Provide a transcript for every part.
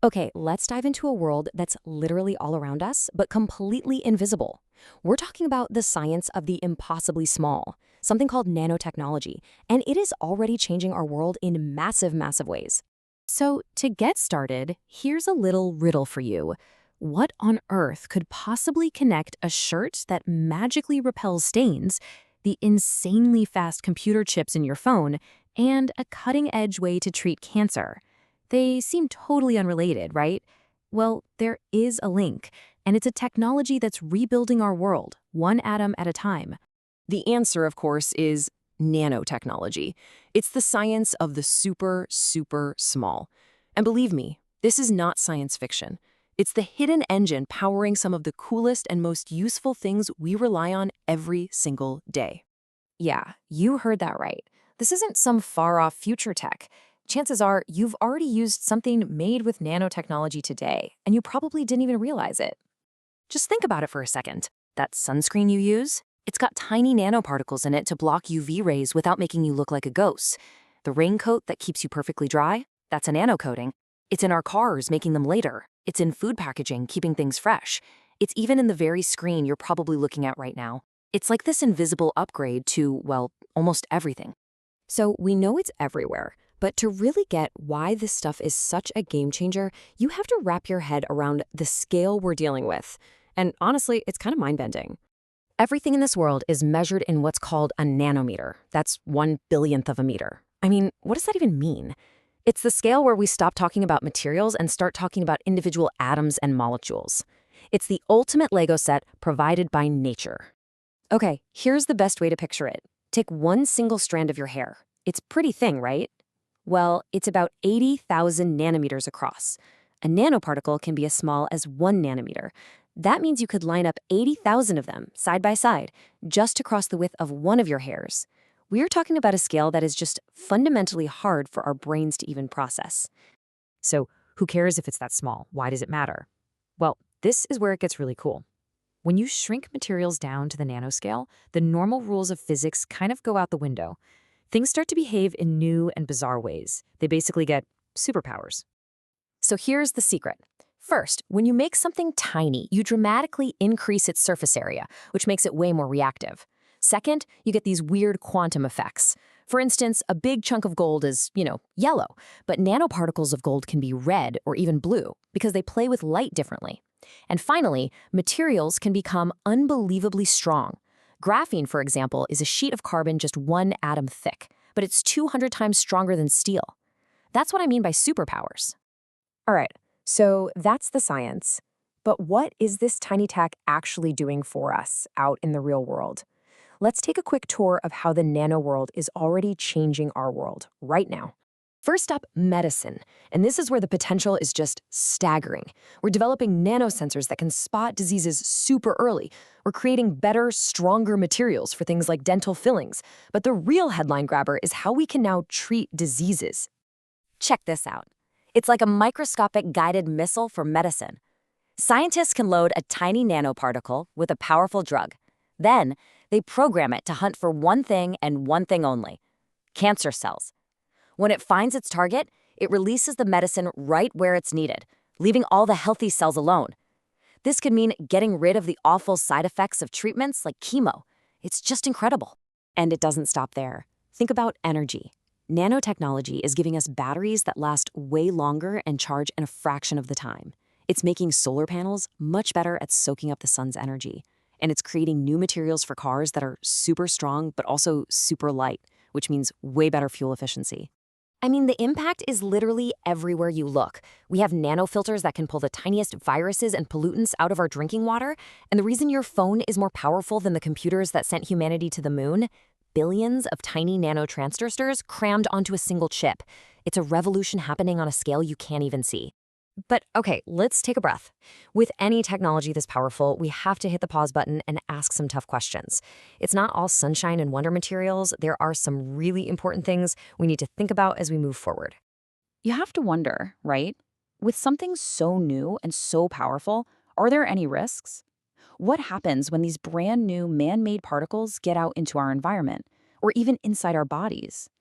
Okay, let's dive into a world that's literally all around us, but completely invisible. We're talking about the science of the impossibly small, something called nanotechnology, and it is already changing our world in massive, massive ways. So, to get started, here's a little riddle for you. What on earth could possibly connect a shirt that magically repels stains, the insanely fast computer chips in your phone, and a cutting edge way to treat cancer? They seem totally unrelated, right? Well, there is a link, and it's a technology that's rebuilding our world, one atom at a time. The answer, of course, is nanotechnology. It's the science of the super, super small. And believe me, this is not science fiction. It's the hidden engine powering some of the coolest and most useful things we rely on every single day. Yeah, you heard that right. This isn't some far-off future tech. Chances are you've already used something made with nanotechnology today, and you probably didn't even realize it. Just think about it for a second. That sunscreen you use? It's got tiny nanoparticles in it to block UV rays without making you look like a ghost. The raincoat that keeps you perfectly dry? That's a nanocoating. It's in our cars, making them later. It's in food packaging, keeping things fresh. It's even in the very screen you're probably looking at right now. It's like this invisible upgrade to, well, almost everything. So we know it's everywhere, but to really get why this stuff is such a game changer, you have to wrap your head around the scale we're dealing with. And honestly, it's kind of mind-bending. Everything in this world is measured in what's called a nanometer. That's 1/1000th of a meter. I mean, what does that even mean? It's the scale where we stop talking about materials and start talking about individual atoms and molecules. It's the ultimate Lego set provided by nature. Okay, here's the best way to picture it. Take one single strand of your hair. It's pretty thin, right? Well, it's about 80,000 nanometers across. A nanoparticle can be as small as 1 nanometer. That means you could line up 80,000 of them, side by side, just across the width of one of your hairs. We're talking about a scale that is just fundamentally hard for our brains to even process. So, who cares if it's that small? Why does it matter? Well, this is where it gets really cool. When you shrink materials down to the nanoscale, the normal rules of physics kind of go out the window. Things start to behave in new and bizarre ways. They basically get superpowers. So here's the secret. First, when you make something tiny, you dramatically increase its surface area, which makes it way more reactive. Second, you get these weird quantum effects. For instance, a big chunk of gold is, yellow, but nanoparticles of gold can be red or even blue because they play with light differently. And finally, materials can become unbelievably strong. Graphene, for example, is a sheet of carbon just one atom thick, but it's 200 times stronger than steel. That's what I mean by superpowers. All right, so that's the science. But what is this tiny tech actually doing for us out in the real world? Let's take a quick tour of how the nano world is already changing our world right now. First up, medicine. And this is where the potential is just staggering. We're developing nanosensors that can spot diseases super early. We're creating better, stronger materials for things like dental fillings. But the real headline grabber is how we can now treat diseases. Check this out. It's like a microscopic guided missile for medicine. Scientists can load a tiny nanoparticle with a powerful drug. Then, they program it to hunt for one thing and one thing only: cancer cells. When it finds its target, it releases the medicine right where it's needed, leaving all the healthy cells alone. This could mean getting rid of the awful side effects of treatments like chemo. It's just incredible. And it doesn't stop there. Think about energy. Nanotechnology is giving us batteries that last way longer and charge in a fraction of the time. It's making solar panels much better at soaking up the sun's energy. And it's creating new materials for cars that are super strong but also super light, which means way better fuel efficiency. I mean, the impact is literally everywhere you look. We have nanofilters that can pull the tiniest viruses and pollutants out of our drinking water. And the reason your phone is more powerful than the computers that sent humanity to the moon? Billions of tiny nanotransistors crammed onto a single chip. It's a revolution happening on a scale you can't even see. But okay, let's take a breath. With any technology this powerful, we have to hit the pause button and ask some tough questions. It's not all sunshine and wonder materials. There are some really important things we need to think about as we move forward. You have to wonder, right? With something so new and so powerful, are there any risks? What happens when these brand new man-made particles get out into our environment, or even inside our bodies?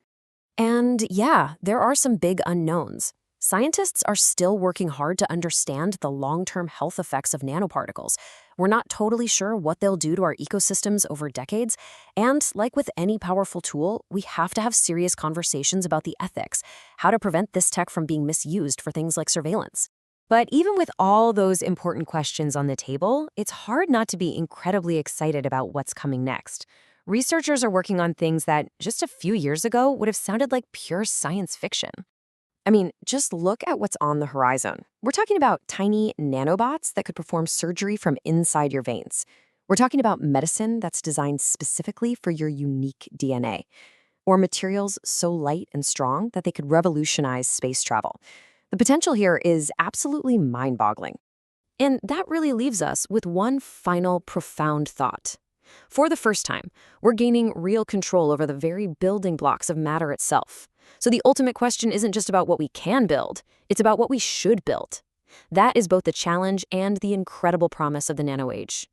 And yeah, there are some big unknowns. Scientists are still working hard to understand the long-term health effects of nanoparticles. We're not totally sure what they'll do to our ecosystems over decades, and like with any powerful tool, we have to have serious conversations about the ethics, how to prevent this tech from being misused for things like surveillance. But even with all those important questions on the table, it's hard not to be incredibly excited about what's coming next. Researchers are working on things that just a few years ago would have sounded like pure science fiction. I mean, just look at what's on the horizon. We're talking about tiny nanobots that could perform surgery from inside your veins. We're talking about medicine that's designed specifically for your unique DNA, or materials so light and strong that they could revolutionize space travel. The potential here is absolutely mind-boggling. And that really leaves us with one final profound thought. For the first time, we're gaining real control over the very building blocks of matter itself. So the ultimate question isn't just about what we can build, it's about what we should build. That is both the challenge and the incredible promise of the nano age.